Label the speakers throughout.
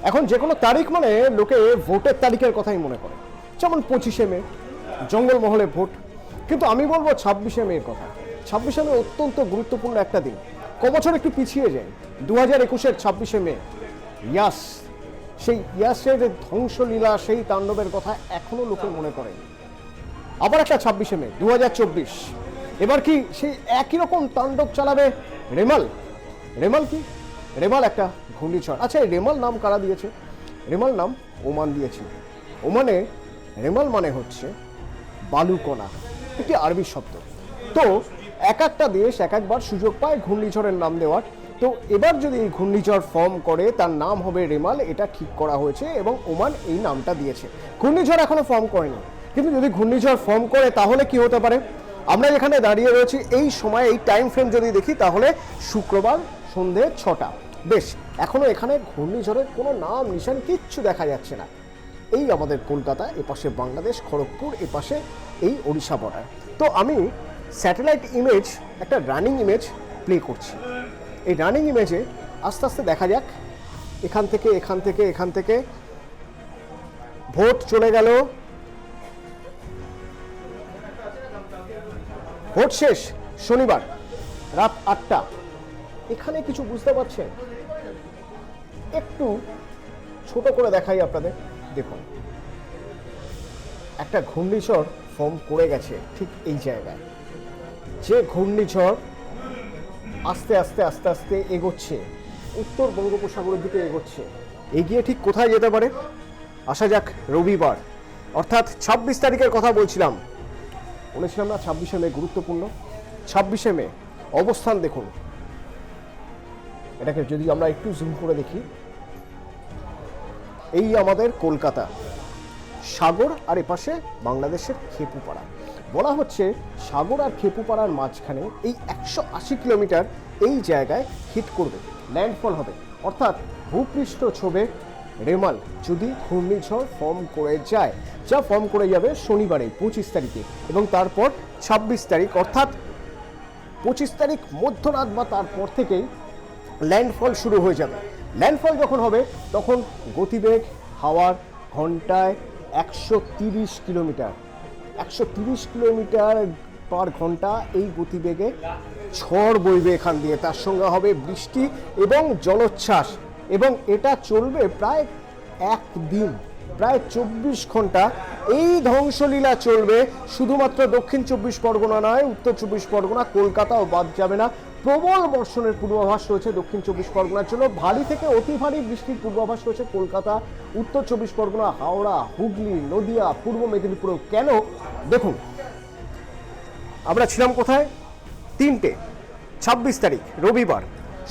Speaker 1: এখন যে কোনো তারিখ মানে লোকে ভোটের তারিখের কথাই মনে করে, যেমন 25শে মে জঙ্গলমহলে ভোট, কিন্তু আমি বলবো 26শে মের কথা। 26শে মে অত্যন্ত গুরুত্বপূর্ণ একটা দিন। কবছর একটু পিছিয়ে যায়, 2021-এর 26শে মে ইয়াস, সেই ইয়াসের ধ্বংসলীলা, সেই তাণ্ডবের কথা এখনো লোকে মনে করে। আবার একটা 26শে মে 2024, এবার কি সেই একই রকম তাণ্ডব চালাবে রেমাল? রেমাল কি? রেমাল একটা ঘূর্ণিঝড়। আচ্ছা, এই রেমাল নাম কারা দিয়েছে? রেমাল নাম ওমান দিয়েছে। ওমানে রেমাল মানে হচ্ছে বালুকণা, একটি আরবি শব্দ। তো এক একটা দেশ এক একবার সুযোগ পায় ঘূর্ণিঝড়ের নাম দেওয়ার। তো এবার যদি এই ঘূর্ণিঝড় ফর্ম করে তার নাম হবে রেমাল, এটা ঠিক করা হয়েছে এবং ওমান এই নামটা দিয়েছে। ঘূর্ণিঝড় এখনো ফর্ম করেনি, কিন্তু যদি ঘূর্ণিঝড় ফর্ম করে তাহলে কি হতে পারে? আমরা যেখানে দাঁড়িয়ে রয়েছি এই সময়, এই টাইম ফ্রেম যদি দেখি, তাহলে শুক্রবার সন্ধে 6টা। বেশ, এখনো এখানে ঘূর্ণিঝড়ের কোনো নাম নিশান কিচ্ছু দেখা যাচ্ছে না। এই আমাদের কলকাতা, এপাশে বাংলাদেশ খড়গপুর, এপাশে এই ওড়িশা বর্ডার। তো আমি স্যাটেলাইট ইমেজ, একটা রানিং ইমেজ প্লে করছি। এই রানিং ইমেজে আস্তে আস্তে দেখা যাক, এখান থেকে ভোট চলে গেল, ভোট শেষ শনিবার রাত 8টা। এখানে কিছু বুঝতে পারছেন? একটু ছোট করে দেখাই আপনাদের। দেখুন, একটা ঘূর্ণিঝড় ফর্ম করে গেছে ঠিক এই জায়গায়। যে ঘূর্ণিঝড় আস্তে আস্তে আস্তে আস্তে এগোচ্ছে, উত্তর বঙ্গোপসাগরের দিকে এগোচ্ছে। এগিয়ে ঠিক কোথায় যেতে পারে? আসা যাক রবিবার, অর্থাৎ 26 তারিখের কথা বলছিলাম না? 26শে মে গুরুত্বপূর্ণ। 26শে মে অবস্থান দেখুন। এটাকে যদি আমরা একটু জুম করে দেখি, এই আমাদের কলকাতা সাগর, আর এপাশে বাংলাদেশের খেপুপাড়া। বলা হচ্ছে সাগর আর খেপুপাড়ার মাঝখানে এই 180 কিলোমিটার এই জায়গায় হিট করবে, ল্যান্ডফল হবে, অর্থাৎ ভূপৃষ্ঠ ছোবে রেমাল যদি ঘূর্ণিঝড় ফর্ম করে যায়, যা ফর্ম করে যাবে শনিবারে 25 তারিখে, এবং তারপর 26 তারিখ, অর্থাৎ 25 তারিখ মধ্যরাত বা তারপর থেকেই ল্যান্ডফল শুরু হয়ে যাবে। ল্যান্ডফল যখন হবে তখন গতিবেগ হাওয়ার ঘন্টায় 130 কিলোমিটার, 130 কিলোমিটার পার ঘন্টা এই গতিবেগে ঝড় বইবে এখান দিয়ে। তার সঙ্গে হবে বৃষ্টি এবং জলোচ্ছ্বাস, এবং এটা চলবে প্রায় একদিন, প্রায় 24 ঘন্টা এই ধ্বংসলীলা চলবে। শুধুমাত্র দক্ষিণ 24 পরগনা নয়, উত্তর 24 পরগনা, কলকাতাও বাদ যাবে না। প্রবল বর্ষণের পূর্বাভাস রয়েছে দক্ষিণ 24 পরগনার জন্য, ভারী থেকে অতি ভারী বৃষ্টির পূর্বাভাস রয়েছে কলকাতা, উত্তর 24 পরগনা, হাওড়া, হুগলি, নদিয়া, পূর্ব মেদিনীপুরেও। কেন? দেখুন, আমরা ছিলাম কোথায়? 3টে, 26 তারিখ রবিবার,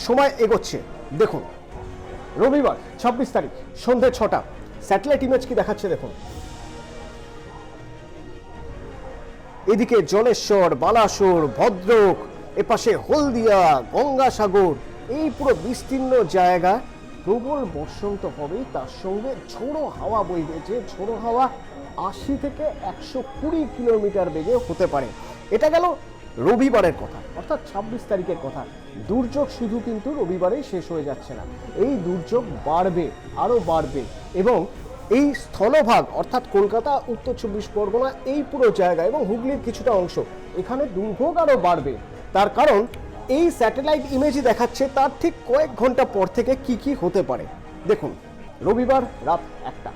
Speaker 1: সময় এগোচ্ছে। দেখুন, রবিবার 26 তারিখ সন্ধ্যে 6টা। স্যাটেলাইট ইমেজ কি দেখাচ্ছে দেখুন। এদিকে জলেশ্বর, বালাসোর, ভদ্রক, এপাশে হলদিয়া, গঙ্গাসাগর, এই পুরো বিস্তীর্ণ জায়গা প্রবল বর্ষণ তো হবেই, তার সঙ্গে ঝোড়ো হাওয়া বইবে, যে ঝোড়ো হাওয়া 80 থেকে 120 কিলোমিটার বেগে হতে পারে। এটা গেল রবিবারের কথা, অর্থাৎ 26 তারিখের কথা। দুর্যোগ শুধু কিন্তু রবিবারেই শেষ হয়ে যাচ্ছে না, এই দুর্যোগ বাড়বে, আরও বাড়বে, এবং এই স্থলভাগ অর্থাৎ কলকাতা, উত্তর 24 পরগনা, এই পুরো জায়গা এবং হুগলির কিছুটা অংশ, এখানে দুর্ভোগ আরও বাড়বে। তার কারণ এই স্যাটেলাইট ইমেজই দেখাচ্ছে তার ঠিক কয়েক ঘন্টা পর থেকে কি কি হতে পারে। দেখুন, রবিবার রাত 1টা,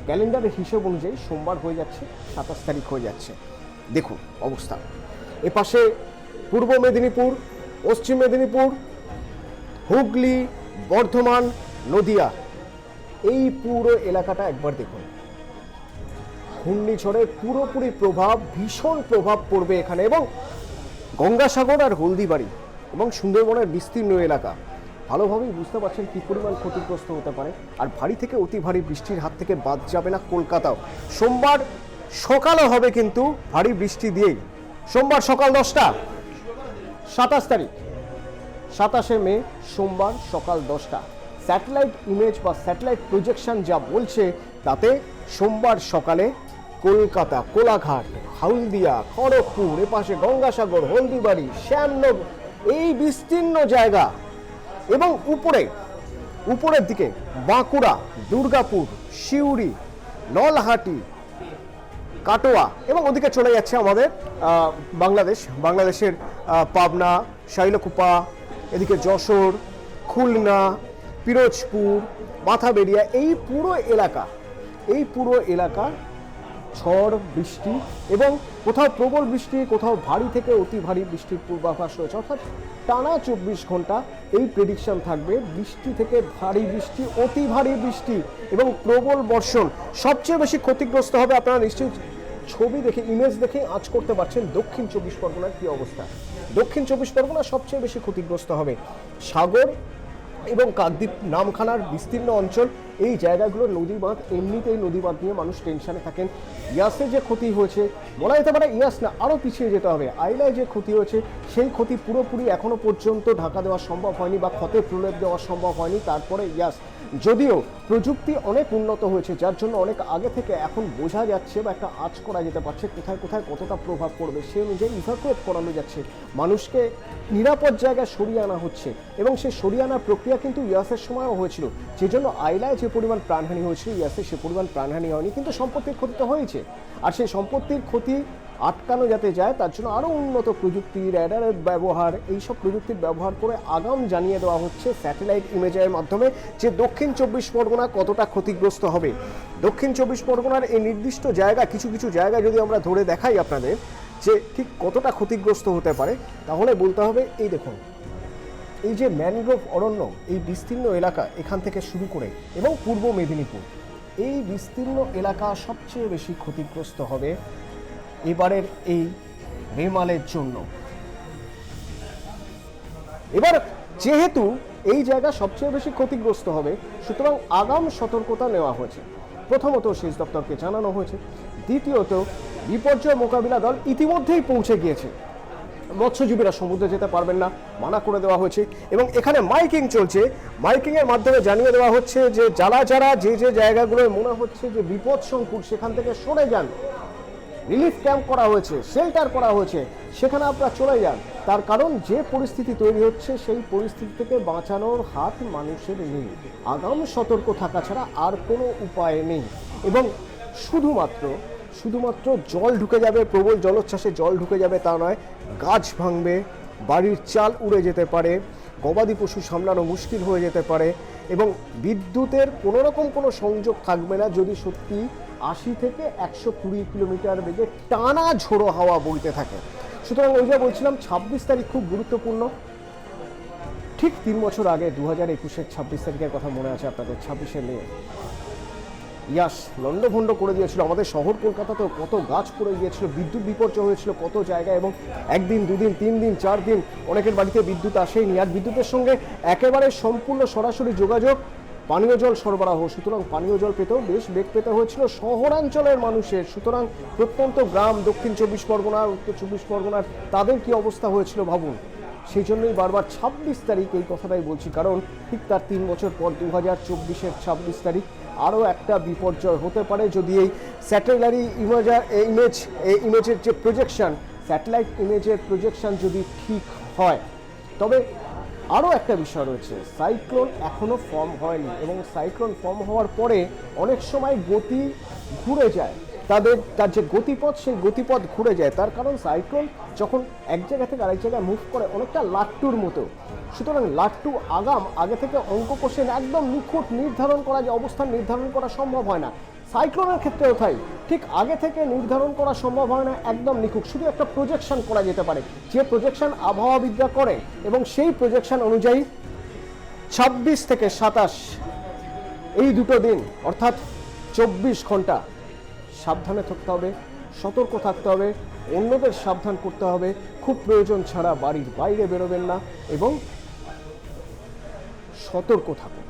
Speaker 1: ক্যালেন্ডারের হিসেব অনুযায়ী সোমবার হয়ে যাচ্ছে, 27 তারিখ হয়ে যাচ্ছে। দেখুন অবস্থা, এপাশে পূর্ব মেদিনীপুর, পশ্চিম মেদিনীপুর, হুগলি, বর্ধমান, নদিয়া, এই পুরো এলাকাটা একবার দেখুন। ঘূর্ণিঝড়ের পুরোপুরি প্রভাব, ভীষণ প্রভাব পড়বে এখানে, এবং গঙ্গাসাগর আর হলদিবাড়ি এবং সুন্দরবনের বিস্তীর্ণ এলাকা ভালোভাবেই বুঝতে পারছেন কী পরিমাণ ক্ষতিগ্রস্ত হতে পারে। আর ভারী থেকে অতি ভারী বৃষ্টির হাত থেকে বাদ যাবে না কলকাতাও। সোমবার সকালও হবে কিন্তু ভারী বৃষ্টি দিয়েই, সোমবার সকাল 10টা, 27 তারিখ 27শে মে সোমবার সকাল 10টা। স্যাটেলাইট ইমেজ বা স্যাটেলাইট প্রজেকশন যা বলছে তাতে সোমবার সকালে কলকাতা, কোলাঘাট, হলদিয়া, খড়গপুর, এপাশে গঙ্গাসাগর, হলদিবাড়ি, শ্যামনগর, এই বিস্তীর্ণ জায়গা, এবং উপরে উপরের দিকে বাঁকুড়া, দুর্গাপুর, সিউড়ি, নলহাটি, কাটোয়া এবং ওদিকে চলে যাচ্ছে আমাদের বাংলাদেশের পাবনা, শাইলকুপা, এদিকে যশোর, খুলনা, পিরোজপুর, মাথাবেড়িয়া, এই পুরো এলাকা ঝড় বৃষ্টি এবং কোথাও প্রবল বৃষ্টি, কোথাও ভারী থেকে অতি ভারী বৃষ্টির পূর্বাভাস রয়েছে। অর্থাৎ টানা 24 ঘন্টা এই প্রেডিকশন থাকবে, বৃষ্টি থেকে ভারী বৃষ্টি, অতি ভারী বৃষ্টি এবং প্রবল বর্ষণ। সবচেয়ে বেশি ক্ষতিগ্রস্ত হবে, আপনারা নিশ্চয়ই ছবি দেখে, ইমেজ দেখে আঁচ করতে পারছেন দক্ষিণ 24 পরগনার কি অবস্থা। দক্ষিণ 24 পরগনা সবচেয়ে বেশি ক্ষতিগ্রস্ত হবে। সাগর এবং কাকদ্বীপ, নামখানার বিস্তীর্ণ অঞ্চল, এই জায়গাগুলোর নদী বাঁধ, এমনিতেই নদী বাঁধ নিয়ে মানুষ টেনশনে থাকেন। ইয়াসে যে ক্ষতি হয়েছে, বলা যেতে পারে ইয়াস না, আরও পিছিয়ে যেতে হবে। আইলায় যে ক্ষতি হয়েছে, সেই ক্ষতি পুরোপুরি এখনো পর্যন্ত ঢাকা দেওয়া সম্ভব হয়নি বা ক্ষতের প্রলেপ দেওয়া সম্ভব হয়নি। তারপরে ইয়াস, যদিও প্রযুক্তি অনেক উন্নত হয়েছে, যার জন্য অনেক আগে থেকে এখন বোঝা যাচ্ছে বা একটা আঁচ করা যেতে পারছে কোথায় কোথায় কতটা প্রভাব পড়বে, সেই অনুযায়ী ইভাকুয়েট করানো যাচ্ছে, মানুষকে নিরাপদ জায়গায় সরিয়ে আনা হচ্ছে। এবং সেই সরিয়ে আনার প্রক্রিয়া কিন্তু ইয়াসের সময়ও হয়েছিল, যে জন্য আইলায় যে পরিমাণ প্রাণহানি হয়েছিল, ইয়াসে সে পরিমাণ প্রাণহানি হয়নি, কিন্তু সম্পত্তির ক্ষতি তো হয়েছে। আর সেই সম্পত্তির ক্ষতি আটকানো যাতে যায়, তার জন্য আরও উন্নত প্রযুক্তি, র্যাডারের ব্যবহার, এইসব প্রযুক্তির ব্যবহার করে আগাম জানিয়ে দেওয়া হচ্ছে স্যাটেলাইট ইমেজের মাধ্যমে যে দক্ষিণ 24 পরগনা কতটা ক্ষতিগ্রস্ত হবে। দক্ষিণ 24 পরগনার এই নির্দিষ্ট জায়গা, কিছু কিছু জায়গা যদি আমরা ধরে দেখাই আপনাদের যে ঠিক কতটা ক্ষতিগ্রস্ত হতে পারে, তাহলে বলতে হবে এই দেখুন, এই যে ম্যানগ্রোভ অরণ্য, এই বিস্তীর্ণ এলাকা এখান থেকে শুরু করে এবং পূর্ব মেদিনীপুর, এই বিস্তীর্ণ এলাকা সবচেয়ে বেশি ক্ষতিগ্রস্ত হবে এবারের এই রেমালের জন্য। এবার যেহেতু এই জায়গা সবচেয়ে বেশি ক্ষতিগ্রস্ত হবে, সুতরাং আগাম সতর্কতা নেওয়া হয়েছে। প্রথমত সেচ দপ্তরকে জানানো হয়েছে, দ্বিতীয়ত বিপর্যয় মোকাবিলা দল ইতিমধ্যেই পৌঁছে গিয়েছে। মৎস্যজীবীরা সমুদ্রে যেতে পারবেন না, মানা করে দেওয়া হয়েছে এবং এখানে মাইকিং চলছে। মাইকিংয়ের মাধ্যমে জানিয়ে দেওয়া হচ্ছে যে যারা যে জায়গাগুলোয় মনে হচ্ছে যে বিপদ সংকুল, সেখান থেকে সরে যান। রিলিফ ক্যাম্প করা হয়েছে, শেল্টার করা হয়েছে, সেখানে আপনারা চলে যান। তার কারণ যে পরিস্থিতি তৈরি হচ্ছে, সেই পরিস্থিতি থেকে বাঁচানোর হাত মানুষের নেই। আগাম সতর্ক থাকা ছাড়া আর কোনো উপায় নেই। এবং শুধুমাত্র জল ঢুকে যাবে, প্রবল জলোচ্ছ্বাসে জল ঢুকে যাবে তা নয়, গাছ ভাঙবে, বাড়ির চাল উড়ে যেতে পারে, গবাদি পশু সামলানো মুশকিল হয়ে যেতে পারে এবং বিদ্যুতের কোনো সংযোগ থাকবে না যদি সত্যি 80 থেকে 120 কিলোমিটার বেগে টানা ঝোড়ো হাওয়া বইতে থাকে। সুতরাং ওই যে বলছিলাম 26 তারিখ খুব গুরুত্বপূর্ণ। ঠিক 3 বছর আগে 2021-এর 26 তারিখের কথা মনে আছে আপনাদের, 26শে মে ইয়াস লন্ডভন্ড করে দিয়েছিল আমাদের শহর কলকাতাতেও, কত গাছ পড়ে গিয়েছিল, বিদ্যুৎ বিপর্যয় হয়েছিল কত জায়গায় এবং একদিন, দুদিন, 3 দিন, 4 দিন অনেকের বাড়িতে বিদ্যুৎ আসেনি। আর বিদ্যুতের সঙ্গে একেবারে সম্পূর্ণ সরাসরি যোগাযোগ পানীয় জল সরবরাহ, সুতরাং পানীয় জল পেতেও বেশ বেগ পেতে হয়েছিল শহরাঞ্চলের মানুষের। সুতরাং প্রত্যন্ত গ্রাম, দক্ষিণ 24 পরগনার, উত্তর 24 পরগনার, তাদের কি অবস্থা হয়েছিল ভাবুন। সেই জন্যই বারবার 26 তারিখ এই কথাটাই বলছি, কারণ ঠিক তার 3 বছর পর 2024-এর 26 তারিখ আরও একটা বিপর্যয় হতে পারে যদি এই স্যাটেলাইট ইমেজের যে প্রজেকশন, স্যাটেলাইট ইমেজের প্রজেকশন যদি ঠিক হয়। তবে আরও একটা বিষয় রয়েছে, সাইক্লোন এখনও ফর্ম হয়নি এবং সাইক্লোন ফর্ম হওয়ার পরে অনেক সময় গতি ঘুরে যায়, তার যে গতিপথ, সেই গতিপথ ঘুরে যায়। তার কারণ সাইক্লোন যখন এক জায়গা থেকে আরেক জায়গায় মুভ করে অনেকটা লাট্টুর মতো। সুতরাং লাট্টু আগে থেকে অঙ্ক কষে একদম নিখুঁত নির্ধারণ করা, যে অবস্থান নির্ধারণ করা সম্ভব হয় না। সাইক্লোনের ক্ষেত্রেও তাই, ঠিক আগে থেকে নির্ধারণ করা সম্ভব হয় না একদম নিখুঁত, শুধু একটা প্রজেকশন করা যেতে পারে, যে প্রজেকশন আবহাওয়াবিদরা করে এবং সেই প্রজেকশন অনুযায়ী 26 থেকে 27 এই দুটো দিন অর্থাৎ 24 ঘন্টা সাবধানে থাকতে হবে, সতর্ক থাকতে হবে, অন্যদের সাবধান করতে হবে, খুব প্রয়োজন ছাড়া বাড়ির বাইরে বেরোবেন না এবং সতর্ক থাকুন।